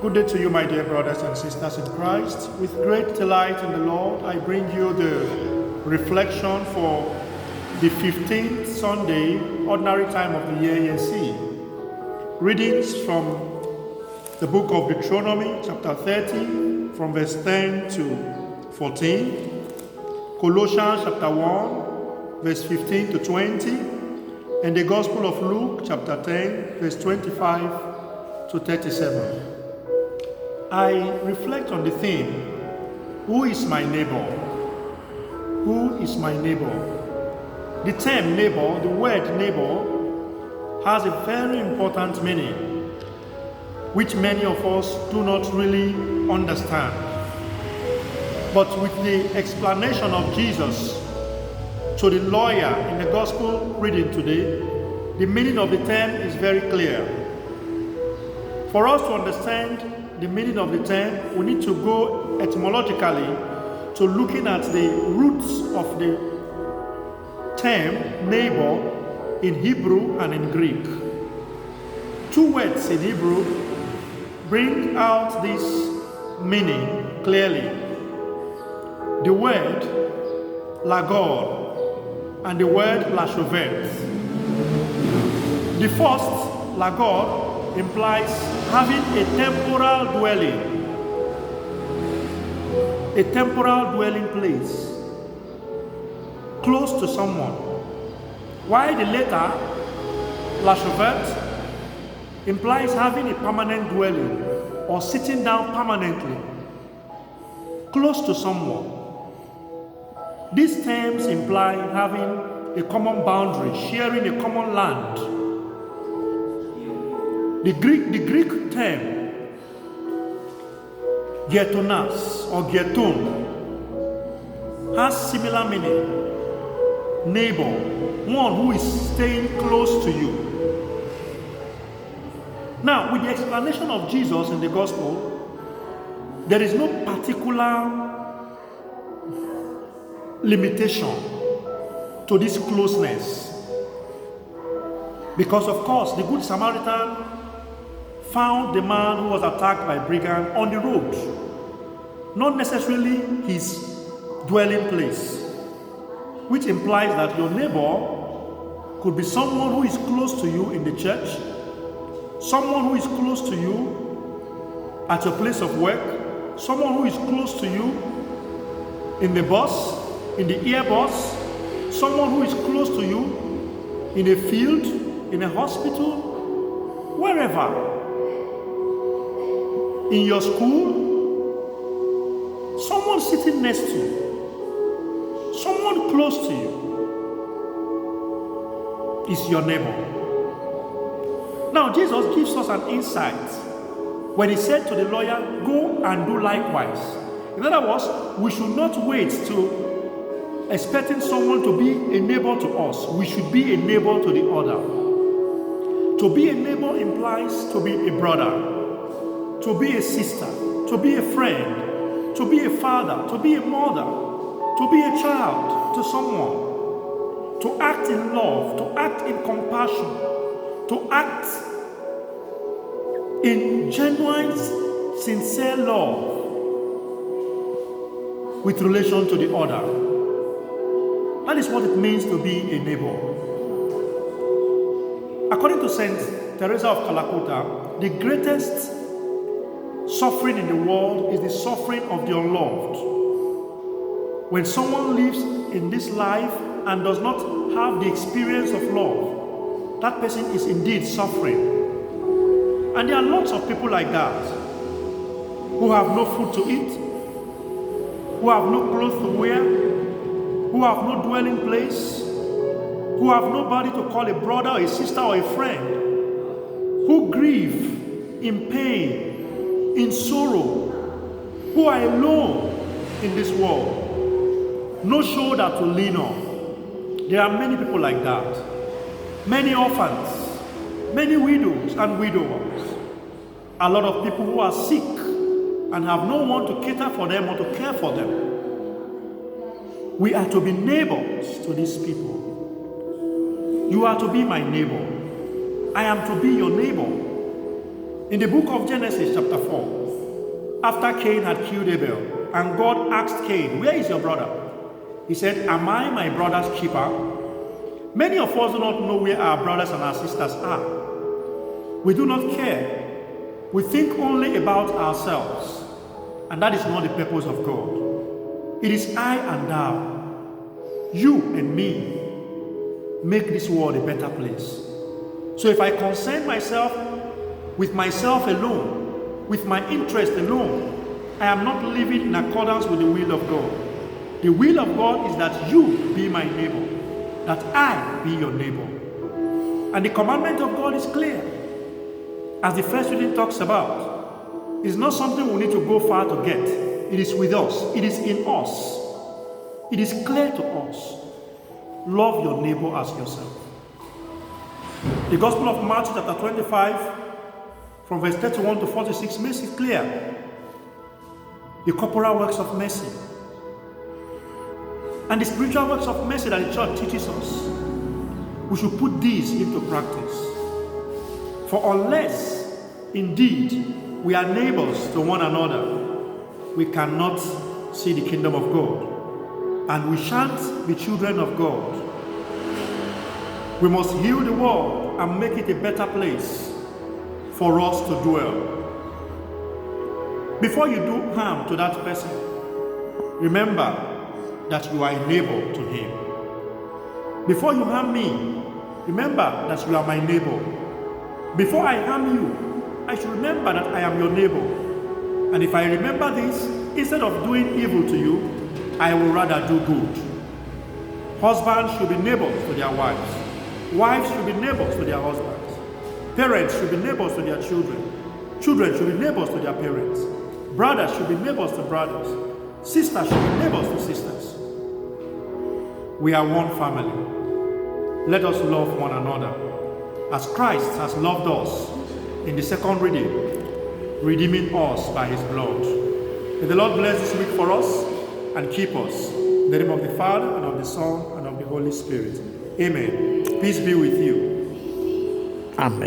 Good day to you, my dear brothers and sisters in Christ. With great delight in the Lord, I bring you the reflection for the 15th Sunday, ordinary time of the year, ESC. Readings from the book of Deuteronomy, chapter 30, from verse 10 to 14. Colossians, chapter 1, verse 15 to 20. And the Gospel of Luke, chapter 10, verse 25 to 37. I reflect on the theme, who is my neighbor? Who is my neighbor? The term neighbor, the word neighbor, has a very important meaning, which many of us do not really understand. But with the explanation of Jesus to the lawyer in the gospel reading today, the meaning of the term is very clear. For us to understand the meaning of the term, we need to go etymologically to looking at the roots of the term neighbor in Hebrew and in Greek. Two words in Hebrew bring out this meaning clearly. The word lagor and the word lashovet. The first, lagor, implies having a temporal dwelling place close to someone, while the latter, lashovet, implies having a permanent dwelling or sitting down permanently close to someone. These terms imply having a common boundary, sharing a common land. The Greek term getonas or geton has similar meaning. Neighbor, one who is staying close to you. Now, with the explanation of Jesus in the gospel, there is no particular limitation to this closeness. Because, of course, the Good Samaritan found the man who was attacked by brigands on the road, not necessarily his dwelling place, which implies that your neighbor could be someone who is close to you in the church, someone who is close to you at your place of work, someone who is close to you in the bus, in the air bus, someone who is close to you in a field, in a hospital, wherever. In your school, someone sitting next to you, someone close to you is your neighbor. Now, Jesus gives us an insight when he said to the lawyer, go and do likewise. In other words, we should not wait to expecting someone to be a neighbor to us. We should be a neighbor to the other. To be a neighbor implies to be a brother, to be a sister, to be a friend, to be a father, to be a mother, to be a child to someone, to act in love, to act in compassion, to act in genuine, sincere love with relation to the other. That is what it means to be a neighbor. According to Saint Teresa of Calcutta, the greatest suffering in the world is the suffering of the unloved. When someone lives in this life and does not have the experience of love, that person is indeed suffering. And there are lots of people like that who have no food to eat, who have no clothes to wear, who have no dwelling place, who have nobody to call a brother, or a sister, or a friend, who grieve in pain, in sorrow, who are alone in this world, no shoulder to lean on. There are many people like that, many orphans, many widows and widowers, a lot of people who are sick and have no one to cater for them or to care for them. We are to be neighbors to these people. You are to be my neighbor. I am to be your neighbor. In the book of Genesis chapter 4, after Cain had killed Abel, and God asked Cain, "Where is your brother?" He said, "Am I my brother's keeper?" Many of us do not know where our brothers and our sisters are. We do not care. We think only about ourselves. And that is not the purpose of God. It is I and thou, you and me, make this world a better place. So if I concern myself with myself alone, with my interest alone, I am not living in accordance with the will of God. The will of God is that you be my neighbor, that I be your neighbor. And the commandment of God is clear. As the first reading talks about, it's not something we need to go far to get. It is with us. It is in us. It is clear to us. Love your neighbor as yourself. The Gospel of Matthew chapter 25, from verse 31 to 46, makes it clear. The corporal works of mercy and the spiritual works of mercy that the church teaches us. We should put these into practice. For unless, indeed, we are neighbors to one another, we cannot see the kingdom of God. And we shan't be children of God. We must heal the world and make it a better place for us to dwell. Before you do harm to that person, remember that you are a neighbor to him. Before you harm me, remember that you are my neighbor. Before I harm you, I should remember that I am your neighbor. And if I remember this, instead of doing evil to you, I will rather do good. Husbands should be neighbors to their wives. Wives should be neighbors to their husbands. Parents should be neighbors to their children. Children should be neighbors to their parents. Brothers should be neighbors to brothers. Sisters should be neighbors to sisters. We are one family. Let us love one another as Christ has loved us in the second reading, redeeming us by his blood. May the Lord bless this week for us and keep us. In the name of the Father, and of the Son, and of the Holy Spirit. Amen. Peace be with you. Amen.